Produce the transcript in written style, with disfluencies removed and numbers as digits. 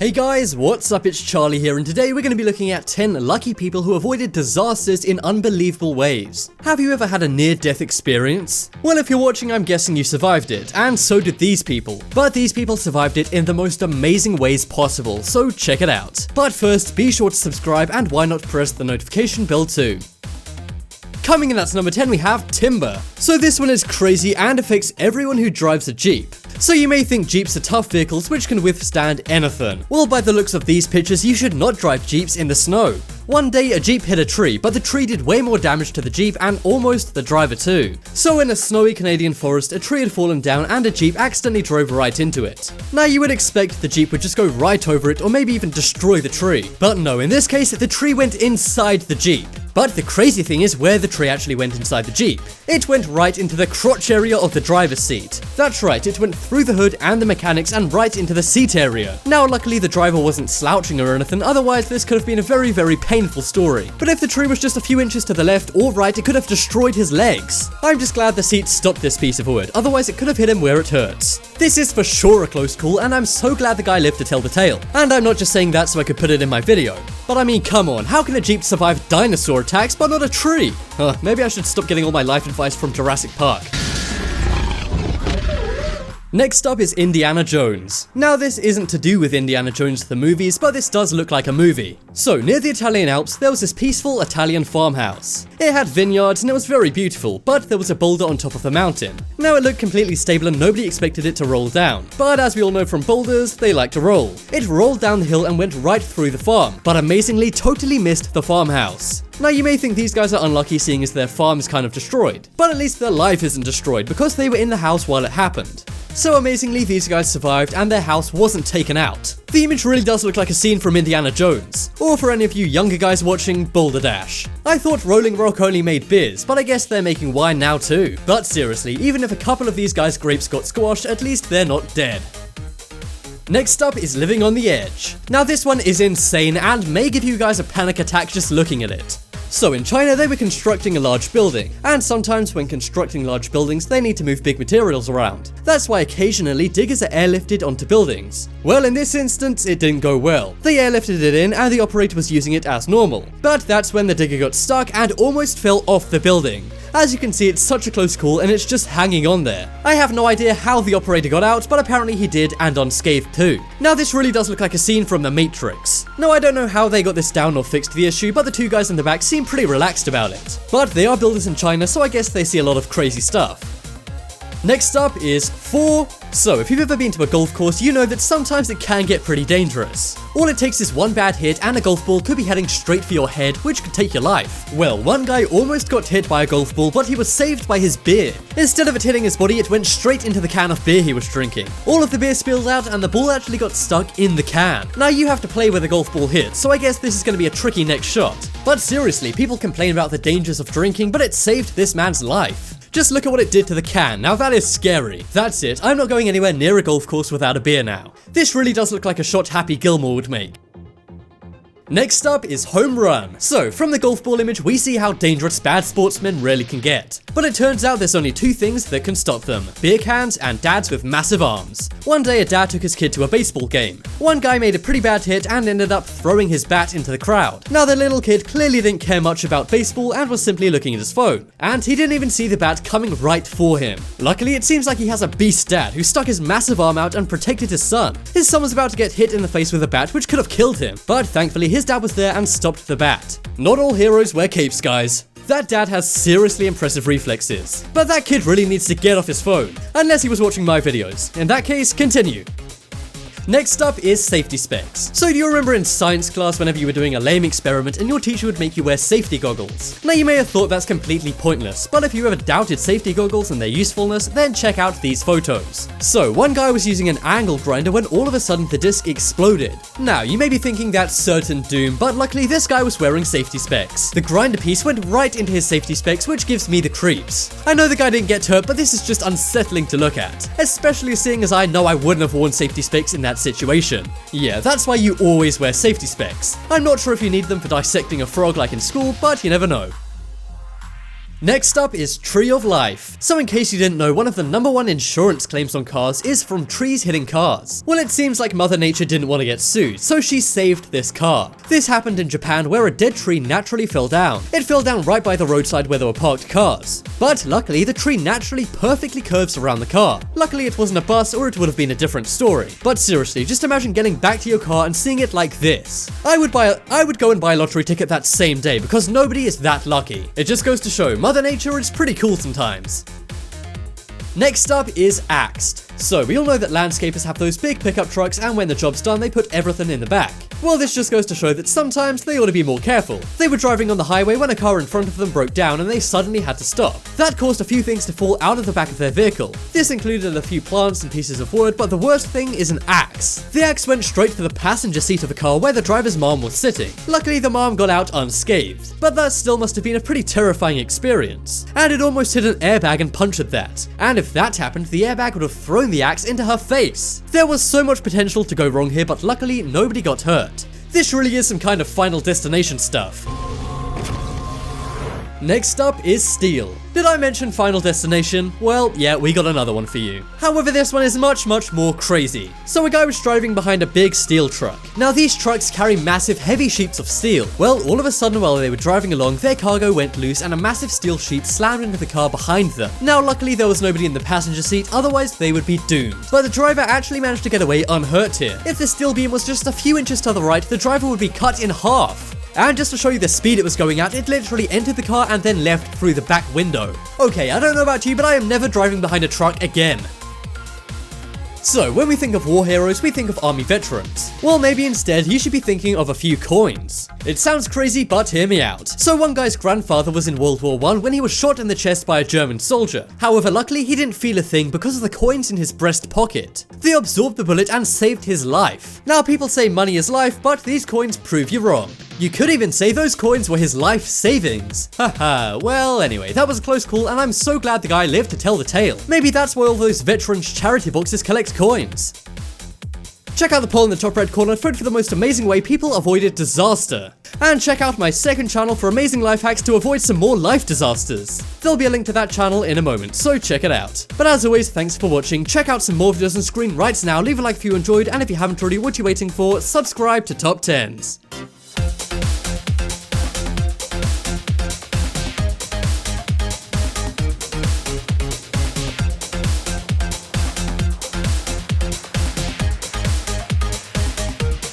Hey guys, what's up? It's Charlie here, and today we're going to be looking at 10 lucky people who avoided disasters in unbelievable ways. Have you ever had a near-death experience? Well, if you're watching, I'm guessing you survived it, and so did these people. But these people survived it in the most amazing ways possible, so check it out. But first, be sure to subscribe, and why not press the notification bell too. Coming in at number 10, we have Timber. So this one is crazy and affects everyone who drives a Jeep. So you may think Jeeps are tough vehicles which can withstand anything. Well, by the looks of these pictures, you should not drive Jeeps in the snow. One day, a Jeep hit a tree, but the tree did way more damage to the Jeep and almost the driver too. So in a snowy Canadian forest, a tree had fallen down and a Jeep accidentally drove right into it. Now you would expect the Jeep would just go right over it or maybe even destroy the tree. But no, in this case, the tree went inside the Jeep. But the crazy thing is where the tree actually went inside the Jeep. It went right into the crotch area of the driver's seat. That's right, it went through the hood and the mechanics and right into the seat area. Now luckily the driver wasn't slouching or anything, otherwise this could have been a very painful story. But if the tree was just a few inches to the left or right, it could have destroyed his legs. I'm just glad the seat stopped this piece of wood, otherwise it could have hit him where it hurts. This is for sure a close call, and I'm so glad the guy lived to tell the tale. And I'm not just saying that so I could put it in my video. But I mean, come on, how can a Jeep survive dinosaur attacks but not a tree? Maybe I should stop getting all my life advice from Jurassic Park. Next up is Indiana Jones. Now this isn't to do with Indiana Jones the movies, but this does look like a movie. So near the Italian Alps, there was this peaceful Italian farmhouse. It had vineyards and it was very beautiful, but there was a boulder on top of the mountain. Now it looked completely stable and nobody expected it to roll down. But as we all know from boulders, they like to roll. It rolled down the hill and went right through the farm, but amazingly totally missed the farmhouse. Now you may think these guys are unlucky seeing as their farm is kind of destroyed, but at least their life isn't destroyed because they were in the house while it happened. So amazingly, these guys survived and their house wasn't taken out. The image really does look like a scene from Indiana Jones, or for any of you younger guys watching, Boulder Dash. I thought Rolling Rock only made beers, but I guess they're making wine now too. But seriously, even if a couple of these guys' grapes got squashed, at least they're not dead. Next up is Living on the Edge. Now this one is insane and may give you guys a panic attack just looking at it. So in China, they were constructing a large building, and sometimes when constructing large buildings, they need to move big materials around. That's why occasionally diggers are airlifted onto buildings. Well, in this instance, it didn't go well. They airlifted it in and the operator was using it as normal. But that's when the digger got stuck and almost fell off the building. As you can see, it's such a close call and it's just hanging on there. I have no idea how the operator got out, but apparently he did, and unscathed too. Now this really does look like a scene from The Matrix. Now I don't know how they got this down or fixed the issue, but the two guys in the back seem pretty relaxed about it. But they are builders in China, so I guess they see a lot of crazy stuff. Next up is 4. So if you've ever been to a golf course, you know that sometimes it can get pretty dangerous. All it takes is one bad hit and a golf ball could be heading straight for your head, which could take your life. Well, one guy almost got hit by a golf ball, but he was saved by his beer. Instead of it hitting his body, it went straight into the can of beer he was drinking. All of the beer spilled out and the ball actually got stuck in the can. Now you have to play where the golf ball hits, so I guess this is going to be a tricky next shot. But seriously, people complain about the dangers of drinking, but it saved this man's life. Just look at what it did to the can. Now that is scary. That's it. I'm not going anywhere near a golf course without a beer now. This really does look like a shot Happy Gilmore would make. Next up is Home Run. So, from the golf ball image, we see how dangerous bad sportsmen really can get. But it turns out there's only two things that can stop them: beer cans and dads with massive arms. One day a dad took his kid to a baseball game. One guy made a pretty bad hit and ended up throwing his bat into the crowd. Now the little kid clearly didn't care much about baseball and was simply looking at his phone. And he didn't even see the bat coming right for him. Luckily, it seems like he has a beast dad who stuck his massive arm out and protected his son. His son was about to get hit in the face with a bat which could have killed him, but thankfully his dad was there and stopped the bat. Not all heroes wear capes, guys. That dad has seriously impressive reflexes. But that kid really needs to get off his phone. Unless he was watching my videos. In that case, continue. Next up is safety specs. So do you remember in science class whenever you were doing a lame experiment and your teacher would make you wear safety goggles? Now you may have thought that's completely pointless, but if you ever doubted safety goggles and their usefulness, then check out these photos. So one guy was using an angle grinder when all of a sudden the disc exploded. Now you may be thinking that's certain doom, but luckily this guy was wearing safety specs. The grinder piece went right into his safety specs, which gives me the creeps. I know the guy didn't get hurt, but this is just unsettling to look at, especially seeing as I know I wouldn't have worn safety specs in that situation. Yeah, that's why you always wear safety specs. I'm not sure if you need them for dissecting a frog like in school, but you never know. Next up is Tree of Life. So in case you didn't know, one of the #1 insurance claims on cars is from trees hitting cars. Well, it seems like Mother Nature didn't want to get sued, so she saved this car. This happened in Japan where a dead tree naturally fell down. It fell down right by the roadside where there were parked cars. But luckily, the tree naturally perfectly curves around the car. Luckily, it wasn't a bus or it would have been a different story. But seriously, just imagine getting back to your car and seeing it like this. I would go and buy a lottery ticket that same day because nobody is that lucky. It just goes to show Mother Nature is pretty cool sometimes. Next up is Axed. So we all know that landscapers have those big pickup trucks and when the job's done they put everything in the back. Well, this just goes to show that sometimes they ought to be more careful. They were driving on the highway when a car in front of them broke down and they suddenly had to stop. That caused a few things to fall out of the back of their vehicle. This included a few plants and pieces of wood, but the worst thing is an axe. The axe went straight for the passenger seat of the car where the driver's mom was sitting. Luckily, the mom got out unscathed, but that still must have been a pretty terrifying experience. And it almost hit an airbag and punctured that. And if that happened, the airbag would have thrown the axe into her face. There was so much potential to go wrong here, but luckily nobody got hurt. This really is some kind of Final Destination stuff. Next up is Steel. Did I mention Final Destination? Well, yeah, we got another one for you. However, this one is much more crazy. So a guy was driving behind a big steel truck. Now these trucks carry massive heavy sheets of steel. Well, all of a sudden while they were driving along, their cargo went loose and a massive steel sheet slammed into the car behind them. Now luckily there was nobody in the passenger seat, otherwise they would be doomed. But the driver actually managed to get away unhurt here. If the steel beam was just a few inches to the right, the driver would be cut in half. And just to show you the speed it was going at, it literally entered the car and then left through the back window. Okay, I don't know about you, but I am never driving behind a truck again. So, when we think of war heroes, we think of army veterans. Well, maybe instead you should be thinking of a few coins. It sounds crazy, but hear me out. So one guy's grandfather was in World War I when he was shot in the chest by a German soldier. However, luckily he didn't feel a thing because of the coins in his breast pocket. They absorbed the bullet and saved his life. Now people say money is life, but these coins prove you wrong. You could even say those coins were his life savings. Haha, well anyway, that was a close call and I'm so glad the guy lived to tell the tale. Maybe that's why all those veterans charity boxes collect coins. Check out the poll in the top right corner, vote for the most amazing way people avoided disaster. And check out my second channel for amazing life hacks to avoid some more life disasters. There'll be a link to that channel in a moment, so check it out. But as always, thanks for watching, check out some more videos on screen right now, leave a like if you enjoyed, and if you haven't already, what you waiting for, subscribe to Top 10s.